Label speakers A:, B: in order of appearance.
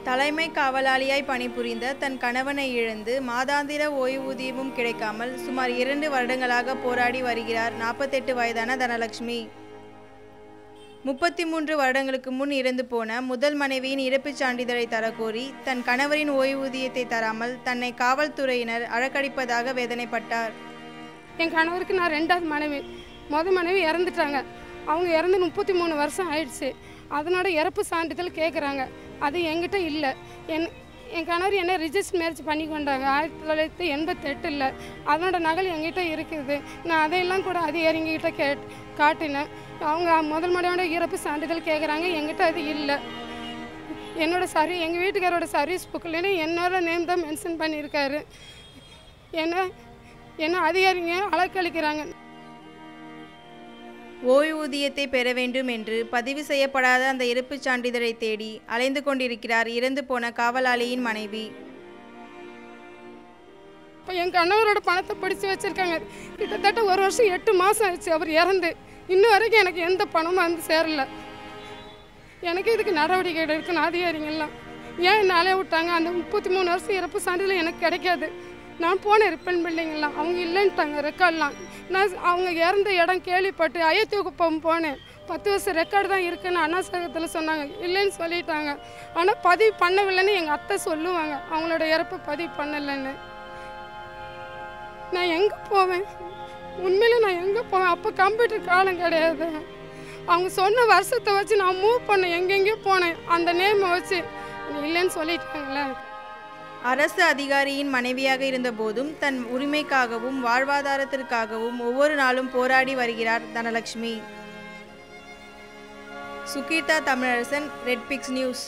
A: தலைமை காவலாளியாய் பணிபுரிந்த தன் கணவனை இழந்து மாதாந்திர ஓய்வூதியமும் கிடைக்காமல் சுமார் 2 வருடங்களாக போராடி வருகிறார் 48 வயதான தனலட்சுமி. 33 வருடங்களுக்கு முன் இறந்து போன முதல் மனைவியின் இறப்புச் சான்றிதழை தரக்கோரி தன் கணவரின் ஓய்வூதியத்தை தராமல் தன்னை காவல்துறையினர் அழக்கடிப்பதாக வேதனைப்பட்டார்.
B: என் கணவருக்கு நான் 2வது மனைவி. மனைவி இறந்துட்டாங்க. அவங்க இறந்து 33 வருஷம் ஆயிடுச்சு. அதனோட இறப்பு சான்றிதழ் கேட்குறாங்க. அது என்கிட்ட இல்லை. என் கணவர் என்ன ரிஜிஸ்டர் மேரேஜ் பண்ணி கொண்டாங்க 1988. அதனோட நகல் என்கிட்ட இருக்குது. நான் அதையெல்லாம் கூட அதிகாரிங்கிட்ட காட்டினேன். அவங்க முதல் மனைவியோட இறப்பு சான்றிதழ் கேட்குறாங்க. என்கிட்ட அது இல்லை. எங்கள் வீட்டுக்காரோட சர்வீஸ் புக்கில் என்னோட நேம் தான் மென்ஷன் பண்ணியிருக்காரு. என்ன அதிகாரிங்க அலக்களிக்கிறாங்க.
A: ஓய்வூதியத்தை பெற வேண்டும் என்று பதிவு செய்யப்படாத அந்த இறப்புச் சான்றிதழை தேடி அலைந்து கொண்டிருக்கிறார் இறந்து போன காவலாளியின் மனைவி.
B: இப்போ என் கணவரோட பணத்தை பிடிச்சி வச்சுருக்காங்க. கிட்டத்தட்ட 1 வருஷம் 8 மாதம் ஆயிடுச்சு அவர் இறந்து. இன்னும் வரைக்கும் எனக்கு எந்த பணமும் வந்து சேரல. எனக்கு இதுக்கு நடவடிக்கை எடுக்கணும் அதிகாரிங்கெல்லாம். ஏன் என்ன அலைய விட்டாங்க? அந்த 33 வருஷம் இறப்பு சான்றிதழ் எனக்கு கிடைக்காது. நான் போனேன் ரிப்பன் பில்டிங்கெல்லாம். அவங்க இல்லைன்ட்டாங்க ரெக்கார்டெலாம். நான் அவங்க இறந்த இடம் கேள்விப்பட்டு அயோத்திக்குப்பம் போனேன். 10 வருஷம் ரெக்கார்டு தான் இருக்குன்னு அண்ணாசகத்தில் சொன்னாங்க. இல்லைன்னு சொல்லிட்டாங்க. ஆனால் பதிவு பண்ணவில்லைன்னு எங்கள் அத்தை சொல்லுவாங்க. அவங்களோட இறப்பு பதிவு பண்ணலைன்னு. நான் எங்கே போவேன்? உண்மையிலே நான் எங்கே போவேன்? அப்போ கம்ப்யூட்டர் காலம் கிடையாது. அவங்க சொன்ன வருஷத்தை வச்சு நான் மூவ் பண்ணேன். எங்கெங்கேயோ போனேன். அந்த நேமை வச்சு இல்லைன்னு சொல்லிட்டாங்களே.
A: அரசு அதிகாரியின் மனைவியாக இருந்தபோதும் தன் உரிமைக்காகவும் வாழ்வாதாரத்திற்காகவும் ஒவ்வொரு நாளும் போராடி வருகிறார் Dhanalakshmi. Sukeertha Tamilarasan, red pix news.